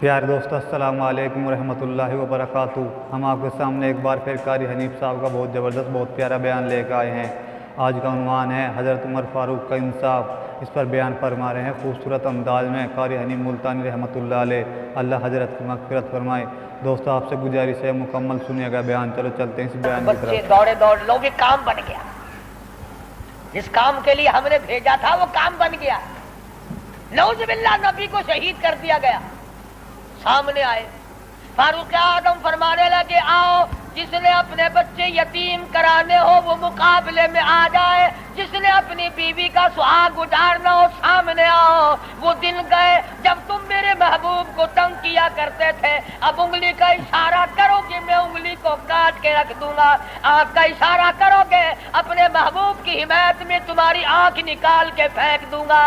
پیارے دوستو السلام علیکم ورحمۃ اللہ وبرکاتہ۔ ہم آپ کے سامنے ایک بار پھر قاری حنیف صاحب کا بہت زبردست بہت پیارا بیان لے کے آئے ہیں۔ آج کا عنوان ہے حضرت عمر فاروق کا انصاف۔ اس پر بیان فرما رہے ہیں خوبصورت انداز میں قاری حنیف ملتانی رحمۃ اللہ علیہ، اللہ حضرت کی مغفرت فرمائے۔ دوستو آپ سے گزارش ہے مکمل سنیے گا بیان۔ چلو چلتے ہیں اس بیان کی طرف۔ دوڑے دوڑ لو بھی کام بن گیا، جس کام کے لیے ہم نے بھیجا تھا وہ کام بن گیا۔ نعوذ باللہ نبی کو شہید کر دیا گیا۔ سامنے آئے فاروق اعظم فرمانے لگے آؤ، جس نے اپنے بچے یتیم کرانے ہو وہ مقابلے میں آ جائے، جس نے اپنی بیوی کا سہاگ اجاڑنا ہو سامنے آؤ۔ وہ دن گئے جب تم میرے محبوب کو تنگ کیا کرتے تھے، اب انگلی کا اشارہ کرو کہ میں انگلی کو کاٹ کے رکھ دوں گا، آنکھ کا اشارہ کرو گے اپنے محبوب کی حمایت میں تمہاری آنکھ نکال کے پھینک دوں گا۔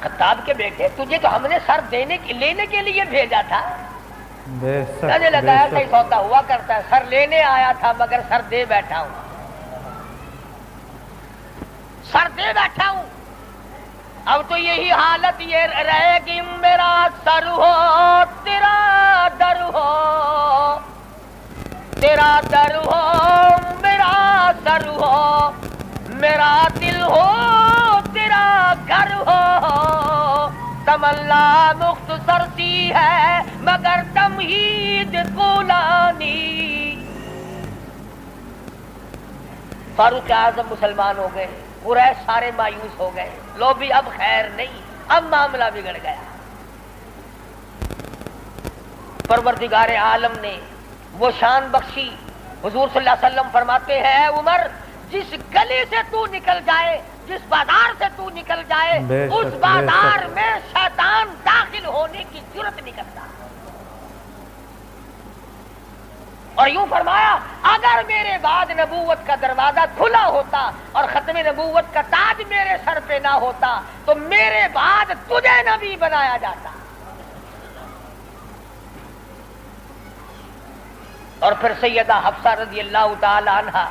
خطاب کے بیٹے تجھے تو ہم نے سر لینے کے لیے بھیجا تھا۔ کہنے لگا ایسا ہی سودا ہوا کرتا ہے، سر لینے آیا تھا مگر سر دے بیٹھا ہوں، سر دے بیٹھا ہوں۔ اب تو یہی حالت یہ رہے گی، میرا سر ہو تیرا در ہو، تیرا در ہو میرا سر ہو، میرا دل ہو تیرا گھر ہو۔ تمنا مختصر سی ہے مگر تمہید طولانی۔ فاروق اعظم مسلمان ہو گئے، قریش سارے مایوس ہو گئے، لو بھی اب خیر نہیں، اب معاملہ بگڑ گیا۔ پروردگار عالم نے وہ شان بخشی، حضور صلی اللہ علیہ وسلم فرماتے ہیں اے عمر، جس گلی سے تو نکل جائے، جس بازار سے تو نکل جائے، اس بازار میں شیطان داخل ہونے کی جرت نہیں کرتا۔ اور یوں فرمایا اگر میرے بعد نبوت کا دروازہ کھلا ہوتا اور ختم نبوت کا تاج میرے سر پہ نہ ہوتا تو میرے بعد تجھے نبی بنایا جاتا۔ اور پھر سیدہ حفصہ رضی اللہ تعالی عنہا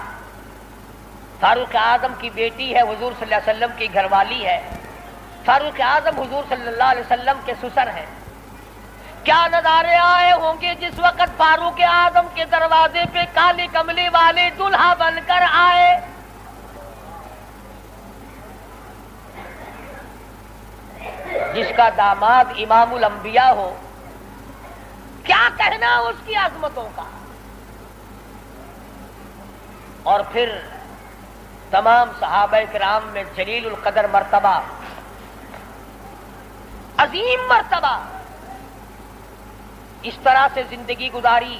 فاروق اعظم کی بیٹی ہے، حضور صلی اللہ علیہ وسلم کی گھر والی ہے۔ فاروق اعظم حضور صلی اللہ علیہ وسلم کے سسر ہیں۔ کیا نظارے آئے ہوں گے جس وقت فاروق اعظم کے دروازے پہ کالی کملی والے دلہا بن کر آئے۔ جس کا داماد امام الانبیاء ہو، کیا کہنا اس کی عظمتوں کا۔ اور پھر تمام صحابہ کرام میں جلیل القدر مرتبہ، عظیم مرتبہ، اس طرح سے زندگی گزاری۔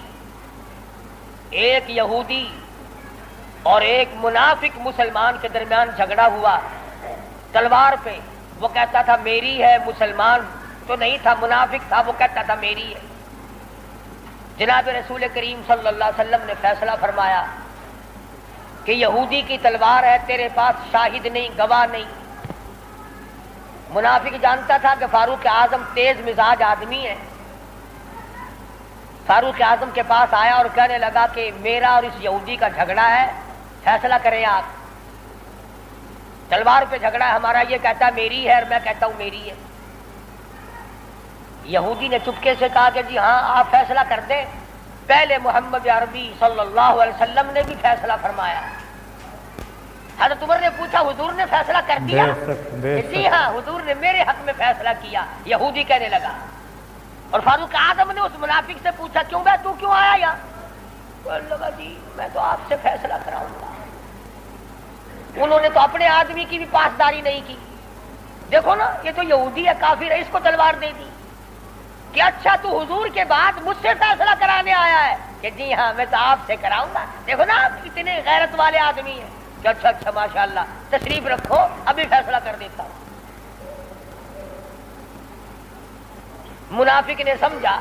ایک یہودی اور ایک منافق مسلمان کے درمیان جھگڑا ہوا تلوار پہ، وہ کہتا تھا میری ہے، مسلمان تو نہیں تھا، منافق تھا، وہ کہتا تھا میری ہے۔ جناب رسول کریم صلی اللہ علیہ وسلم نے فیصلہ فرمایا کہ یہودی کی تلوار ہے، تیرے پاس شاہد نہیں، گواہ نہیں۔ منافق جانتا تھا کہ فاروق اعظم تیز مزاج آدمی ہے۔ فاروق اعظم کے پاس آیا اور کہنے لگا کہ میرا اور اس یہودی کا جھگڑا ہے، فیصلہ کریں آپ۔ تلوار پہ جھگڑا ہے ہمارا، یہ کہتا ہے میری ہے اور میں کہتا ہوں میری ہے۔ یہودی نے چپکے سے کہا کہ جی ہاں آپ فیصلہ کر دیں۔ پہلے محمد عربی صلی اللہ علیہ وسلم نے بھی فیصلہ فرمایا۔ حضرت عمر نے پوچھا حضور نے فیصلہ کر دیا؟ جی ہاں حضور نے میرے حق میں فیصلہ کیا۔ یہودی کہنے لگا، اور فاروق اعظم نے اس منافق سے پوچھا کیوں بھائی تو کیوں آیا یہاں؟ کہنے لگا جی میں تو آپ سے فیصلہ کراؤں گا۔ انہوں نے تو اپنے آدمی کی بھی پاسداری نہیں کی۔ دیکھو نا یہ تو یہودی ہے، کافر ہے، اس کو تلوار دے دی کہ اچھا تو حضور کے بعد مجھ سے فیصلہ کرانے آیا ہے؟ کہ جی ہاں میں تو آپ سے کراؤں گا۔ دیکھو نا آپ کتنے غیرت والے آدمی ہیں کہ اچھا اچھا ماشاءاللہ تشریف رکھو ابھی فیصلہ کر دیتا ہوں۔ منافق نے سمجھا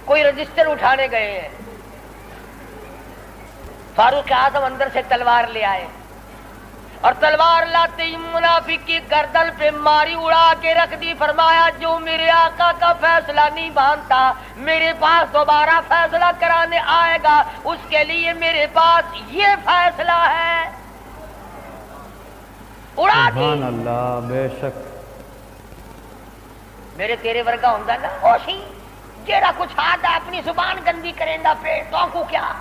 کوئی رجسٹر اٹھانے گئے ہیں۔ فاروق اعظم اندر سے تلوار لے آئے اور تلوار لاتے ہی منافق کی گردن پہ ماری، اڑا کے رکھ دی۔ فرمایا جو میرے آقا کا فیصلہ نہیں مانتا میرے پاس دوبارہ فیصلہ کرانے آئے گا، اس کے لیے میرے پاس یہ فیصلہ ہے۔ اڑا دی۔ سبحان اللہ، بے شک میرے تیرے ورگا ہوندا نا اوشی جیڑا کچھ آتا اپنی زبان گندی کریندا پہ تو کو کیا؟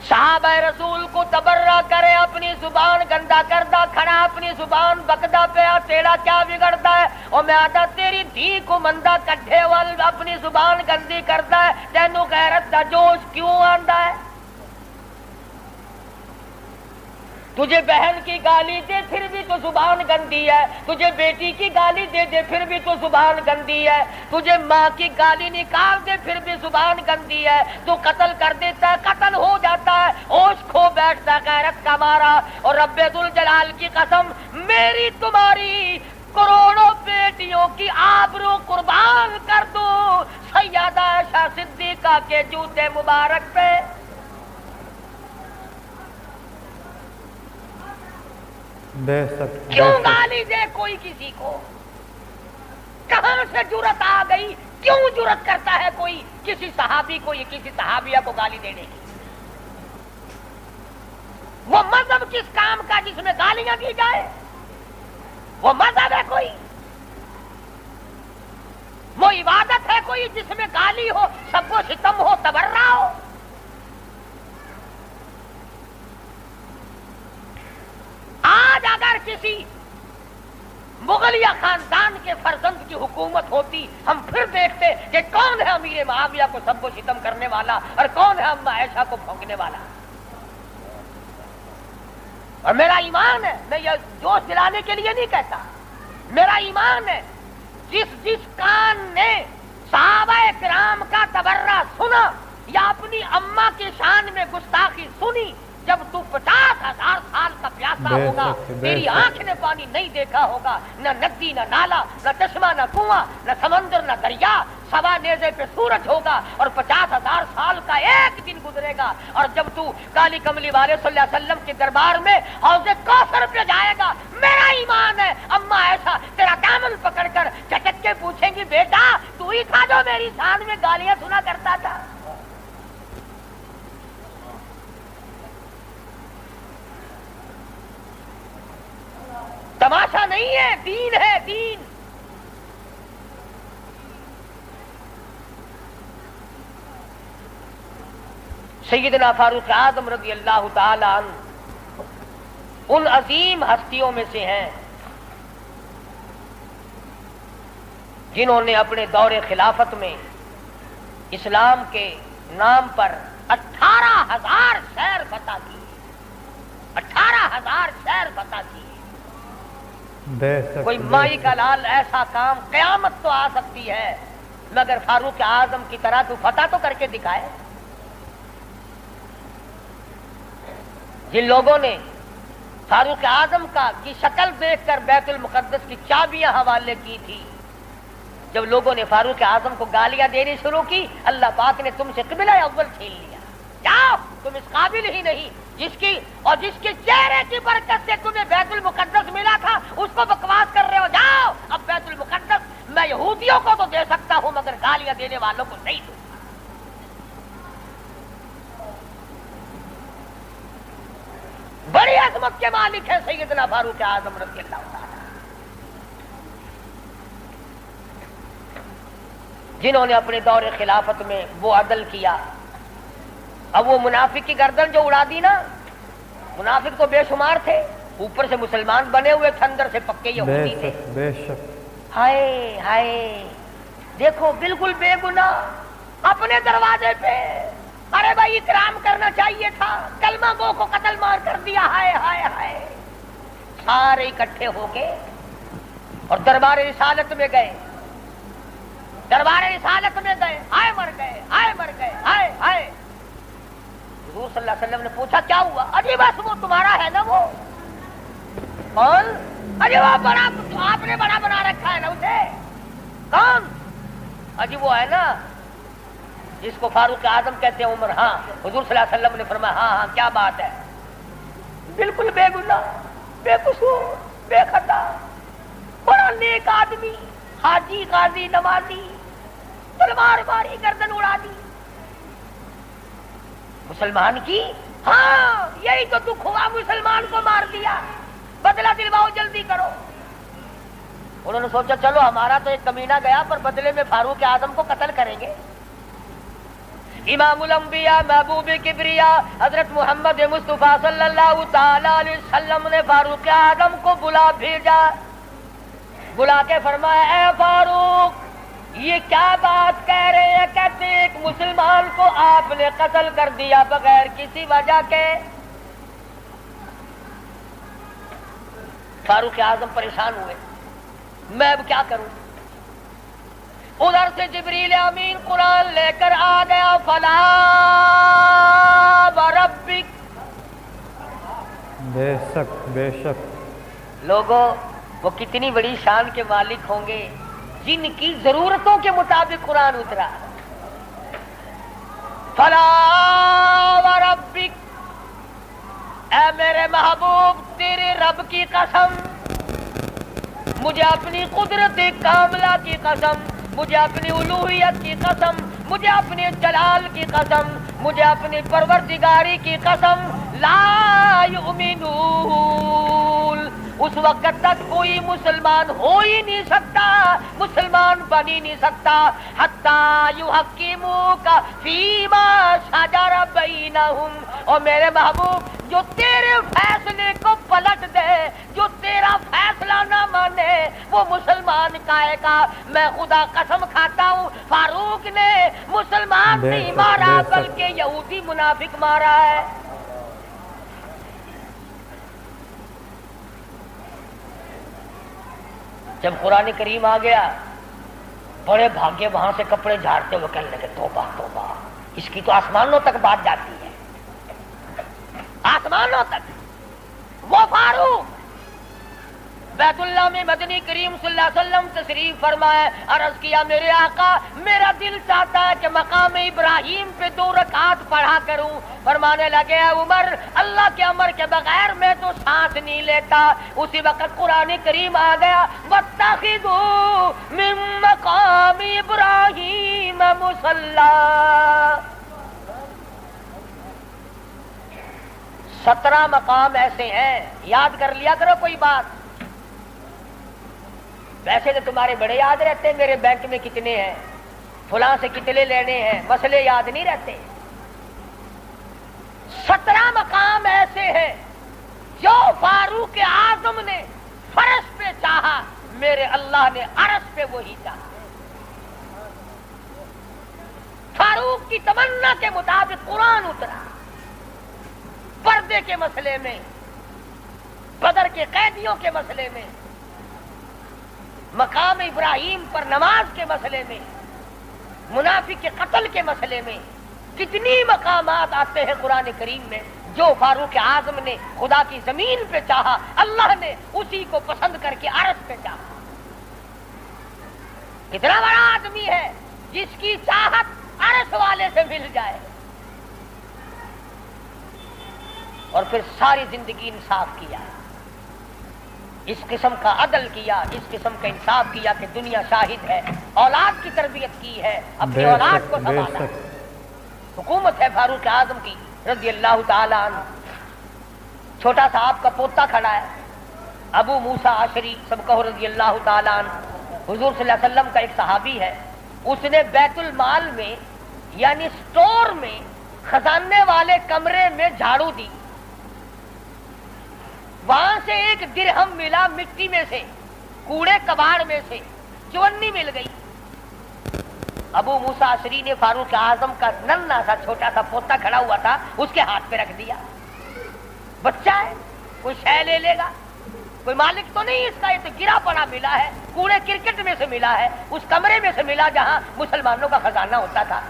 صحابہ رسول کو تبرہ کرے اپنی زبان گندا کردا کھڑا اپنی زبان بکدا پیا تیرا کیا بگڑتا ہے؟ اور میں آتا تیری دھی کو مندہ کٹھے وال اپنی زبان گندی کردا ہے تینوں غیرت دا جوش کیوں آندا ہے؟ تجھے بہن کی گالی دے پھر بھی تو زبان گندی ہے، تجھے بیٹی کی گالی دے دے پھر بھی تو زبان گندی ہے، تجھے ماں کی گالی نکال دے پھر بھی زبان گندی ہے، تو قتل کر دیتا ہے قتل ہو جاتا ہے، ہوش کھو بیٹھتا غیرت کا مارا۔ اور رب ذوالجلال کی قسم میری تمہاری کروڑوں بیٹیوں کی آبرو قربان کر دو سیدہ عائشہ صدیقہ کے جوتے مبارک پہ۔ بے شک کیوں گالی دے کوئی کسی کو؟ کہاں سے جرت آ گئی؟ کیوں جرت کرتا ہے کوئی کسی صحابی کو یا کسی صحابیہ کو گالی دینے کی؟ وہ مذہب کس کام کا جس میں گالیاں دی جائے؟ وہ مذہب ہے کوئی؟ وہ عبادت ہے کوئی جس میں گالی ہو، سب کو ستم ہو، تبرہ ہو؟ آج اگر کسی مغلیہ خاندان کے فرزند کی حکومت ہوتی ہم پھر دیکھتے کہ کون ہے امیر معاویہ کو سب کو ستم کرنے والا اور کون ہے اماں عائشہ کو پھونکنے والا۔ اور میرا ایمان ہے، میں یہ جوش دلانے کے لیے نہیں کہتا، میرا ایمان ہے جس کان نے صحابہ کرام کا تبرہ سنا یا اپنی اماں کی شان میں گستاخی سنی، جب تو 50,000 سال کا پیاسا ہوگا تیری آنکھ نے پانی نہیں دیکھا ہوگا، نہ ندی نہ نالا نہ چشمہ نہ کنواں نہ سمندر نہ دریا، سوا نیزے پہ سورج ہوگا اور 50,000 سال کا ایک دن گزرے گا، اور جب تو کالی کملی والے صلی اللہ علیہ وسلم کے دربار میں حوض کوثر پہ جائے گا، میرا ایمان ہے اماں ایسا تیرا دامن پکڑ کر جھٹک کے پوچھیں گی بیٹا تو ہی تھا جو میری شان میں گالیاں سنا کرتا تھا۔ تماشا نہیں ہے، دین ہے دین۔ سیدنا فاروق اعظم رضی اللہ تعالی عنہ ان عظیم ہستیوں میں سے ہیں جنہوں نے اپنے دور خلافت میں اسلام کے نام پر 18,000 شہر فتح کیے، 18,000 شہر فتح کیے۔ کوئی مائی کا لال ایسا کام قیامت تو آ سکتی ہے مگر فاروق اعظم کی طرح تو فتح تو کر کے دکھائے۔ جن لوگوں نے فاروق اعظم کی شکل دیکھ کر بیت المقدس کی چابیاں حوالے کی تھی، جب لوگوں نے فاروق اعظم کو گالیاں دینی شروع کی، اللہ پاک نے تم سے قبلہ اول چھین لیا، جاؤ تم اس قابل ہی نہیں، جس کے چہرے کی برکت سے تمہیں بیت المقدس ملا تھا اس کو بکواس کر رہے ہو، جاؤ اب بیت المقدس میں یہودیوں کو تو دے سکتا ہوں مگر گالیاں دینے والوں کو نہیں دوں۔ بڑی عظمت کے مالک ہے سیدنا فاروق اعظم رضی اللہ تعالی، جنہوں نے اپنے دور خلافت میں وہ عدل کیا۔ اب وہ منافق کی گردن جو اڑا دی نا، منافق تو بے شمار تھے، اوپر سے مسلمان بنے ہوئے تھے، اندر سے پکے یہودی تھے۔ بے شک ہائے ہائے دیکھو بالکل بے گناہ اپنے دروازے پہ، ارے بھائی اکرام کرنا چاہیے تھا، کلمہ گو کو قتل مار کر دیا، ہائے ہائے ہائے۔ سارے اکٹھے ہو کے اور دربار رسالت میں گئے، دربار رسالت میں گئے، ہائے مر گئے، ہائے مر گئے، ہائے ہائے۔ حضور صلی اللہ علیہ وسلم نے پوچھا کیا ہوا؟ اجی بس وہ تمہارا ہے نا، وہ کون؟ اجی وہ بڑا آپ نے بڑا بنا رکھا ہے نا اسے، کون؟ اجی وہ ہے نا جس کو فاروق اعظم کہتے ہیں عمر۔ ہاں حضور صلی اللہ علیہ وسلم نے فرمایا ہاں ہاں کیا بات ہے، بالکل بے گناہ، بے قصور، بے خطا، بڑا نیک آدمی، حاجی غازی نمازی، تلوار ماری گردن اڑا دی مسلمان کی۔ ہاں یہی تو دکھ ہوا مسلمان کو مار دیا, بدلہ دلواؤ, جلدی کرو. انہوں نے سوچا چلو ہمارا تو ایک کمینہ گیا, پر بدلے میں فاروق اعظم کو قتل کریں گے. امام الانبیاء محبوب کبریا حضرت محمد مصطفیٰ صلی اللہ تعالی علیہ وسلم نے فاروق اعظم کو بلا بھیجا. بلا کے فرمایا اے فاروق, یہ کیا بات کہہ رہے ہیں؟ کہتے ہیں ایک مسلمان کو آپ نے قتل کر دیا بغیر کسی وجہ کے. فاروق اعظم پریشان ہوئے, میں اب کیا کروں؟ ادھر سے جبریل امین قرآن لے کر آ گیا. فلا وربک, بے شک بے شک. لوگوں, وہ کتنی بڑی شان کے مالک ہوں گے جن کی ضرورتوں کے مطابق قرآن اترا. فلا وربک, اے میرے محبوب تیرے رب کی قسم, مجھے اپنی قدرت کاملہ کی قسم, مجھے اپنی الوہیت کی قسم, مجھے اپنے جلال کی قسم, مجھے اپنی پروردگاری کی قسم, لا یؤمنون, اس وقت تک کوئی مسلمان ہو ہی نہیں سکتا, مسلمان بن ہی نہیں سکتا, حتی یحکموک فیما شجر بینہم. اور میرے محبوب جو تیرے فیصلے کو پلٹ دے, جو تیرا فیصلہ نہ مانے, وہ مسلمان کہے گا. میں خدا قسم کھاتا ہوں فاروق نے مسلمان نہیں مارا بلکہ یہودی منافق مارا ہے. جب قرآن کریم آ گیا, بڑے بھاگے وہاں سے کپڑے جھاڑتے ہوئے کہنے لگے توبہ توبہ, اس کی تو آسمانوں تک بات جاتی ہے, آسمانوں تک. وہ فاروق بیت اللہ میں مدنی کریم صلی اللہ علیہ وسلم تشریف فرمائے. عرض کیا میرے آقا, میرا دل چاہتا ہے کہ مقام ابراہیم پہ 2 رکعت پڑھا کروں. فرمانے لگے عمر, اللہ کے امر کے بغیر میں تو سانس نہیں لیتا. اسی وقت قرآن کریم آ گیا, واتخذوا من مقام ابراہیم مصلی. 17 مقام ایسے ہیں, یاد کر لیا کرو کوئی بات. ویسے تو تمہارے بڑے یاد رہتے ہیں میرے بینک میں کتنے ہیں, فلاں سے کتنے لینے ہیں, مسئلے یاد نہیں رہتے. 17 مقام ایسے ہیں جو فاروق اعظم نے فرش پہ چاہا, میرے اللہ نے عرش پہ وہی چاہا. فاروق کی تمنا کے مطابق قرآن اترا. پردے کے مسئلے میں, بدر کے قیدیوں کے مسئلے میں, مقام ابراہیم پر نماز کے مسئلے میں, منافق کے قتل کے مسئلے میں, کتنی مقامات آتے ہیں قرآن کریم میں جو فاروق اعظم نے خدا کی زمین پہ چاہا, اللہ نے اسی کو پسند کر کے عرش پہ چاہا. کتنا بڑا آدمی ہے جس کی چاہت عرش والے سے مل جائے. اور پھر ساری زندگی انصاف کیا, اس قسم کا عدل کیا, اس قسم کا انصاف کیا کہ دنیا شاہد ہے. اولاد کی تربیت کی ہے, اپنی اولاد کو سنبھالا. حکومت ہے فاروق اعظم کی رضی اللہ تعالی عنہ. چھوٹا سا آپ کا پوتا کھڑا ہے, ابو موسیٰ اشعری سب کہو رضی اللہ تعالی عنہ. حضور صلی اللہ علیہ وسلم کا ایک صحابی ہے, اس نے بیت المال میں یعنی سٹور میں خزانے والے کمرے میں جھاڑو دی. وہاں سے 1 درہم ملا مٹی میں سے, کوڑے کباڑ میں سے, چونی مل گئی. ابو موسیٰ اشعری نے فاروق اعظم کا ننھا سا چھوٹا سا پوتا کھڑا ہوا تھا, اس کے ہاتھ پہ رکھ دیا. بچہ ہے, کوئی شے لے لے گا, کوئی مالک تو نہیں اس کا, یہ تو گرا پڑا ملا ہے, کوڑے کرکٹ میں سے ملا ہے, اس کمرے میں سے ملا جہاں مسلمانوں کا خزانہ ہوتا تھا.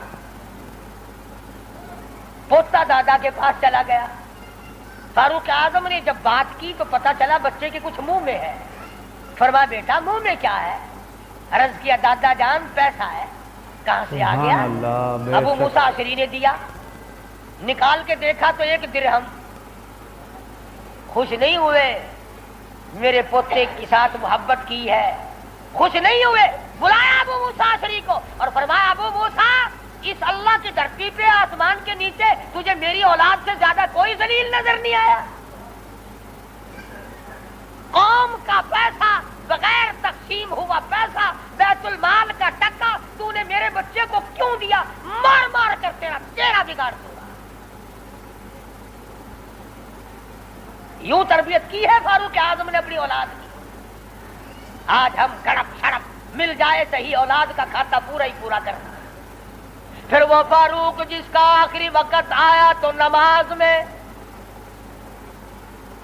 پوتا دادا کے پاس چلا گیا. فاروق اعظم نے جب بات کی تو پتا چلا بچے کے کچھ منہ میں ہے. فرمایا بیٹا منہ میں کیا ہے؟ عرض کیا دادا جان پیسہ ہے. کہاں سے آ گیا؟ ابو موسیٰ اشعری نے دیا. نکال کے دیکھا تو 1 درہم. خوش نہیں ہوئے, میرے پوتے کے ساتھ محبت کی ہے, خوش نہیں ہوئے. بلایا ابو موسیٰ اشعری کو اور فرمایا ابو موسیٰ, اس اللہ کی دھرتی پہ آسمان کے نیچے تجھے میری اولاد سے زیادہ کوئی ذلیل نظر نہیں آیا. کیوں دیا؟ مار مار کر تیرا چہرہ بگاڑ دوں گا۔ یوں تربیت کی ہے فاروق اعظم نے اپنی اولاد کی۔ آج ہم گڑپ شڑپ مل جائے صحیح اولاد کا کھاتا پورا ہی پورا کرنا۔ پھر وہ فاروق جس کا آخری وقت آیا تو نماز میں،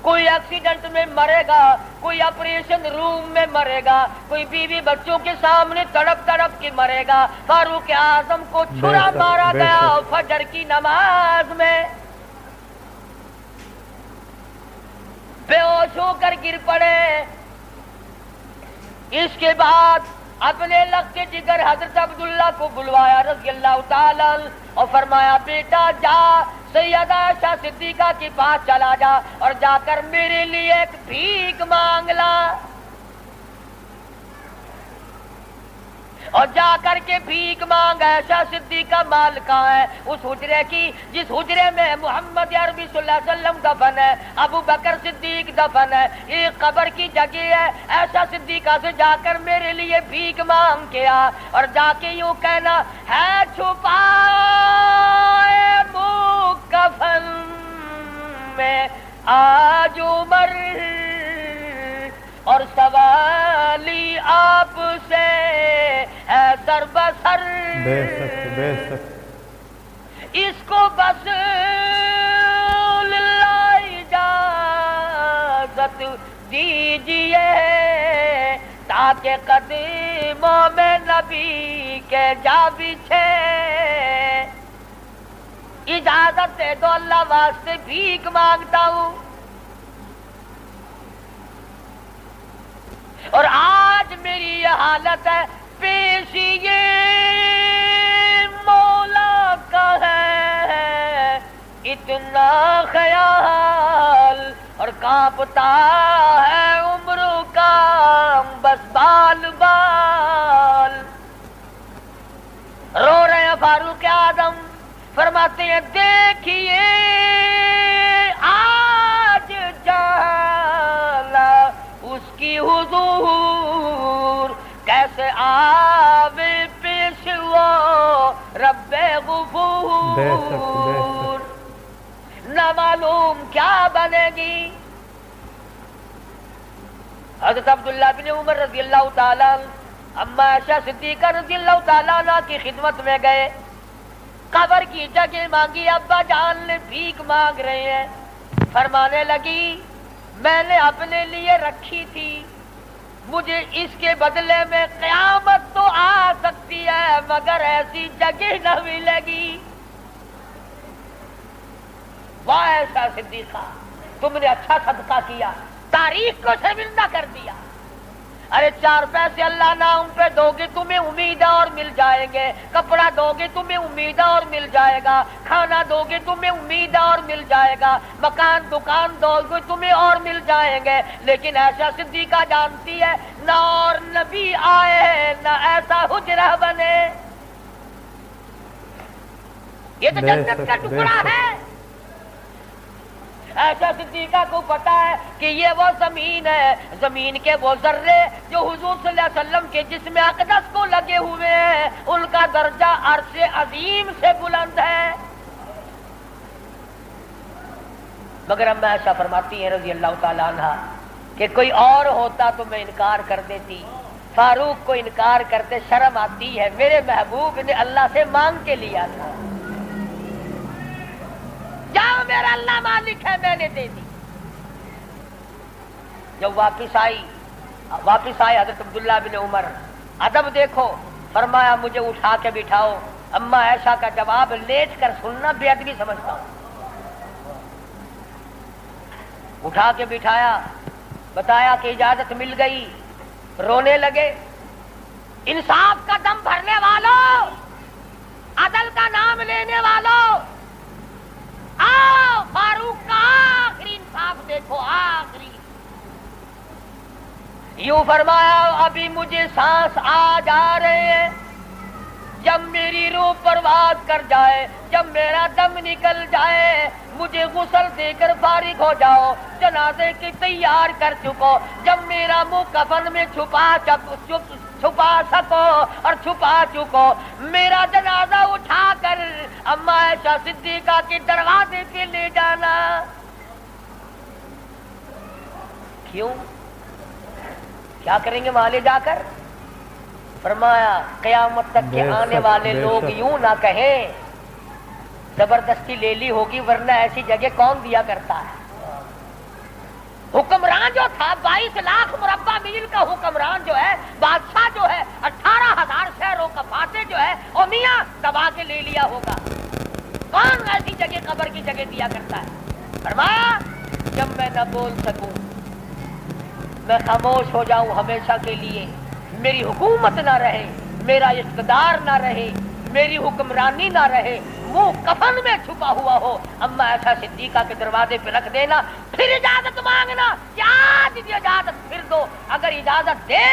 کوئی ایکسیڈنٹ میں مرے گا، کوئی آپریشن روم میں مرے گا، کوئی بیوی بچوں کے سامنے تڑپ تڑپ کے مرے گا۔ فاروق اعظم کو چھرا مارا گیا فجر کی نماز میں، بے ہوش ہو کر گر پڑے۔ اس کے بعد اپنے لخت جگر حضرت عبداللہ کو بلوایا رضی اللہ تعالی عنہ اور فرمایا بیٹا جا سیدہ عائشہ صدیقہ کے پاس چلا جا اور جا کر میرے لیے ایک بھیک مانگ لا، اور جا کر کے بھیک مانگ۔ عائشہ صدیقہ مال کہاں ہے؟ اس حجرے کی جس حجرے میں محمد عربی صلی اللہ علیہ وسلم دفن ہے، ابو بکر صدیق دفن ہے، یہ قبر کی جگہ ہے۔ عائشہ صدیقہ سے جا کر میرے لیے بھیک مانگ کے آ، اور جا کے یوں کہنا ہے چھپائے کفن میں آج عمر، اور سوالی آپ سے ہے سر بسر، بے شک اس کو بس للہ اجازت دیجیے تاکہ قدموں میں نبی کے جا بچھے۔ اجازت دے دو اللہ واسطے بھیک مانگتا ہوں۔ اور آج میری یہ حالت ہے، پیش یہ مولا کا ہے اتنا خیال، اور کانپتا ہے عمر کا بس بال بال۔ رو رہے ہیں فاروق اعظم، فرماتے ہیں دیکھیے آج جانا اس کی حضور، کیسے آوے پیش وہ رب غفور، نہ معلوم کیا بنے گی۔ حضرت عبداللہ بن عمر رضی اللہ تعالیٰ اما عائشہ صدیقہ رضی اللہ تعالیٰ عنہ کی خدمت میں گئے، قبر کی جگہ مانگی، ابا جان نے بھیک مانگ رہے ہیں۔ فرمانے لگی میں نے اپنے لیے رکھی تھی، مجھے اس کے بدلے میں قیامت تو آ سکتی ہے مگر ایسی جگہ نہ ملے گی۔ واہ عائشہ صدیقہ، تم نے اچھا صدقہ کیا، تاریخ کو شرمندہ کر دیا۔ ارے 4 پیسے اللہ نہ ان پہ دو گے تمہیں امید اور مل جائیں گے، کپڑا دو گے تمہیں امید اور مل جائے گا، کھانا دو گے تمہیں امید اور مل جائے گا، مکان دکان دو گے تمہیں اور مل جائیں گے، لیکن عائشہ صدیقہ جانتی ہے نہ اور نبی آئے نہ ایسا حجرہ بنے، یہ تو جنت کا ٹکڑا ہے۔ عائشہ صدیقہ کو پتا ہے کہ یہ وہ زمین ہے، زمین کے وہ ذرے جو حضور صلی اللہ علیہ وسلم کے جسم اقدس کو لگے ہوئے ہیں، ان کا درجہ عرش عظیم سے بلند ہے۔ مگر اما عائشہ فرماتی ہیں رضی اللہ تعالیٰ عنہ کہ کوئی اور ہوتا تو میں انکار کر دیتی، فاروق کو انکار کرتے شرم آتی ہے، میرے محبوب نے اللہ سے مانگ کے لیا تھا، جاؤ میرا اللہ مالک ہے میں نے دے دی۔ جب واپس آئے حضرت عبداللہ بن عمر، ادب دیکھو، فرمایا مجھے اٹھا کے بٹھاؤ۔ اما عائشہ کا جواب لیٹ کر سننا بے ادبی سمجھتا ہوں۔ اٹھا کے بٹھایا، بتایا کہ اجازت مل گئی، رونے لگے۔ انصاف کا دم بھرنے والوں، عدل کا نام لینے والوں، آؤ فاروق کا آخری انصاف دیکھو، آخری۔ یوں فرمایا ابھی مجھے سانس آ جا رہے ہیں، جب میری روح پرواز کر جائے، جب میرا دم نکل جائے، مجھے غسل دے کر فارغ ہو جاؤ، جنازے کی تیار کر چکو، جب میرا منہ کفن میں چھپا چھپا سکو اور چھپا چکو، میرا جنازہ اٹھا کر اما عائشہ صدیقہ کے دروازے پہ لے جانا۔ کیوں؟ کیا کریں گے وہاں لے جا کر؟ فرمایا قیامت تک کے آنے والے لوگ یوں نہ کہیں زبردستی لے لی ہوگی، ورنہ ایسی جگہ کون دیا کرتا ہے۔ حکمران جو تھا 22 لاکھ مربع میل کا حکمران جو ہے، بادشاہ جو ہے 18,000 شہروں کا فاتح جو ہے، او میاں دبا کے لے لیا ہوگا، کون ایسی جگہ قبر کی جگہ دیا کرتا ہے؟ فرمایا جب میں نہ بول سکوں، میں خاموش ہو جاؤں ہمیشہ کے لیے، میری حکومت نہ رہے، میرا اقتدار نہ رہے، میری حکمرانی نہ رہے، منہ کفن میں چھپا ہوا ہو، اما عائشہ صدیقہ کے دروازے پہ رکھ دینا، پھر اجازت مانگنا کہ آج اجازت پھر دو، اگر اجازت دے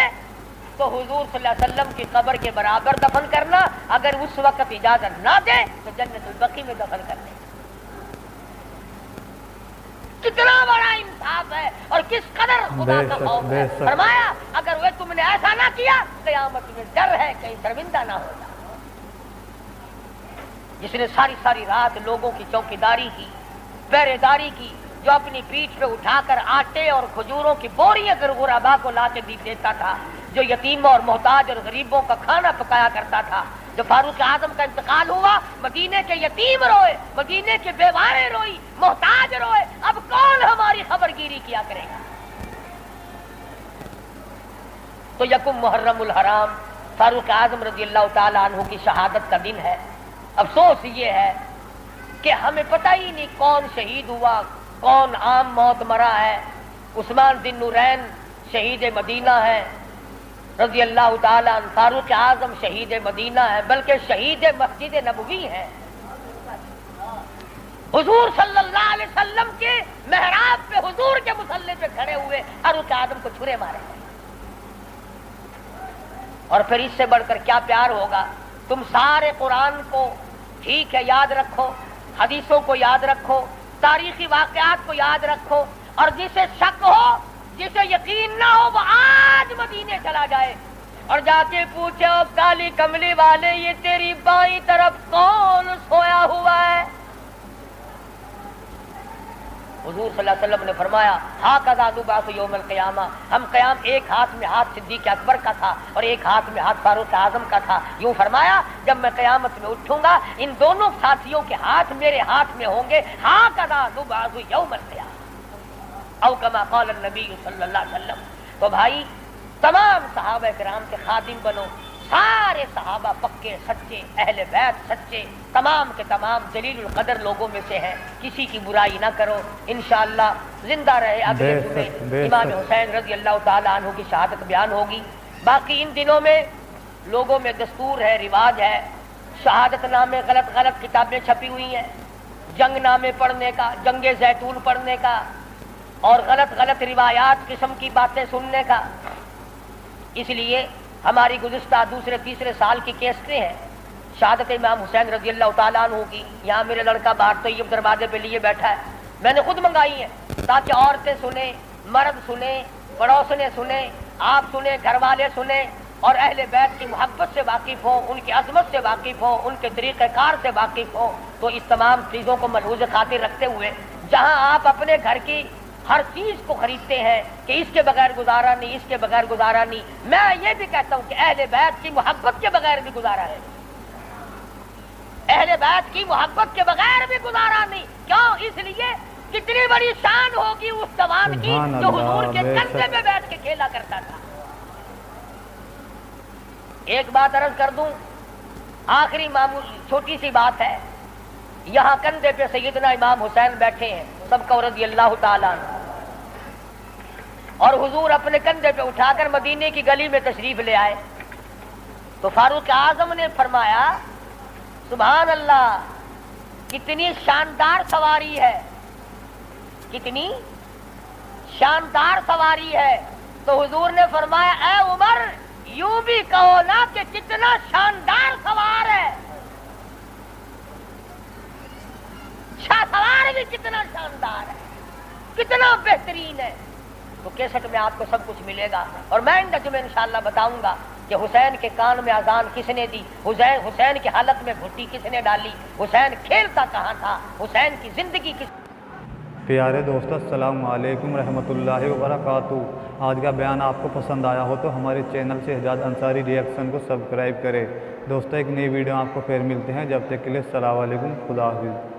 تو حضور صلی اللہ علیہ وسلم کی قبر کے برابر دفن کرنا، اگر اس وقت اجازت نہ دے تو جنت البقیع میں دفن کرنا۔ کتنا بڑا انصاف ہے اور کس قدر خدا کا خوف ہے۔ فرمایا اگر وہ تم نے ایسا نہ کیا قیامت میں ڈر ہے کہیں شرمندہ نہ ہو جائے۔ جس نے ساری ساری رات لوگوں کی چوکیداری کی، پہرے داری کی، جو اپنی پیٹھ پہ اٹھا کر آٹے اور کھجوروں کی بوریاں غربا کو لا کے دیتا تھا، جو یتیموں اور محتاج اور غریبوں کا کھانا پکایا کرتا تھا، جو فاروق اعظم کا انتقال ہوا مدینے کے یتیم روئے، مدینے کے بیواریں روئی، محتاج روئے، اب کون ہماری خبر گیری کیا کرے گا؟ تو یکم محرم الحرام فاروق اعظم رضی اللہ تعالی عنہ کی شہادت کا دن ہے۔ افسوس یہ ہے کہ ہمیں پتہ ہی نہیں کون شہید ہوا، کون عام موت مرا ہے۔ عثمان ذی النورین شہید مدینہ ہے رضی اللہ تعالی عنہ، فاروق اعظم شہید مدینہ ہے، بلکہ شہید مسجد نبوی ہے۔ حضور صلی اللہ علیہ وسلم کے محراب پہ حضور کے مصلی پہ کھڑے ہوئے فاروق اعظم کو چھرے مارے، اور پھر اس سے بڑھ کر کیا پیار ہوگا؟ تم سارے قرآن کو ٹھیک ہے یاد رکھو، حدیثوں کو یاد رکھو، تاریخی واقعات کو یاد رکھو، اور جسے شک ہو، جسے یقین نہ ہو، وہ آج مدینے چلا جائے اور جا کے پوچھے او کالی کملی والے یہ تیری بائیں طرف کون سویا ہوا ہے؟ حضور صلی اللہ علیہ وسلم نے فرمایا ہاکذا نبعث یوم القیامہ، ہم قیام ایک ہاتھ میں ہاتھ صدیق اکبر کا تھا اور ایک ہاتھ میں ہاتھ فاروق اعظم کا تھا۔ یوں فرمایا جب میں قیامت میں اٹھوں گا ان دونوں ساتھیوں کے ہاتھ میرے ہاتھ میں ہوں گے، ہاکذا نبعث یوم القیامہ او کما قال النبی صلی اللہ علیہ وسلم۔ تو بھائی تمام صحابہ کرام کے خادم بنو، سارے صحابہ پکے سچے، اہل بیت سچے، تمام کے تمام جلیل القدر لوگوں میں سے ہیں، کسی کی برائی نہ کرو۔ انشاءاللہ زندہ رہے اگلے جمعے امام حسین رضی اللہ تعالی عنہ کی شہادت بیان ہوگی۔ باقی ان دنوں میں لوگوں میں دستور ہے، رواج ہے، شہادت نامے غلط غلط کتابیں چھپی ہوئی ہیں، جنگ نامے پڑھنے کا، جنگ زیتون پڑھنے کا، اور غلط غلط روایات قسم کی باتیں سننے کا۔ اس لیے ہماری گزشتہ دوسرے تیسرے سال کی کیسٹیں ہیں شہادت امام حسین رضی اللہ تعالیٰ عنہ کی، یہاں میرے لڑکا باہر طیب دروازے پہ لیے بیٹھا ہے، میں نے خود منگائی ہیں تاکہ عورتیں سنیں، مرد سنیں، پڑوسنے سنیں، آپ سنیں، گھر والے سنیں، اور اہل بیت کی محبت سے واقف ہوں، ان کی عظمت سے واقف ہوں، ان کے طریقہ کار سے واقف ہوں۔ تو اس تمام چیزوں کو ملحوظ خاطر رکھتے ہوئے جہاں آپ اپنے گھر کی ہر چیز کو خریدتے ہیں کہ اس کے بغیر گزارا نہیں، اس کے بغیر گزارا نہیں، میں یہ بھی کہتا ہوں کہ اہل بیت کی محبت کے بغیر بھی گزارا ہے، اہل بیت کی محبت کے بغیر بھی گزارا نہیں۔ کیوں؟ اس لیے کتنی بڑی شان ہوگی اس جوان کی جو حضور کے کندھے پہ بیٹھ کے کھیلا کرتا تھا۔ ایک بات عرض کر دوں، آخری معمولی چھوٹی سی بات ہے، یہاں کندھے پہ سیدنا امام حسین بیٹھے ہیں سب کا رضی اللہ تعالیٰ عنہ، اور حضور اپنے کندھے پہ اٹھا کر مدینے کی گلی میں تشریف لے آئے تو فاروق اعظم نے فرمایا سبحان اللہ، کتنی شاندار سواری ہے، کتنی شاندار سواری ہے۔ تو حضور نے فرمایا اے عمر یوں بھی کہو نا کہ کتنا شاندار سوار ہے، سوار بھی کتنا شاندار ہے، کتنا بہترین ہے۔ تو کیسٹ میں آپ کو سب کچھ ملے گا، اور میں ان میں انشاءاللہ بتاؤں گا کہ حسین کے کان میں اذان کس نے دی، حسین کی حالت میں گھٹی کس نے ڈالی، حسین کھیلتا کہاں تھا، حسین کی زندگی کس۔ پیارے دوست السلام علیکم رحمۃ اللہ وبرکاتہ۔ آج کا بیان آپ کو پسند آیا ہو تو ہمارے چینل شہزاد انصاری ریئیکشن کو سبسکرائب کریں۔ دوستو ایک نئی ویڈیو آپ کو پھر ملتے ہیں، جب تک کے لیے السلام علیکم، خدا حافظ۔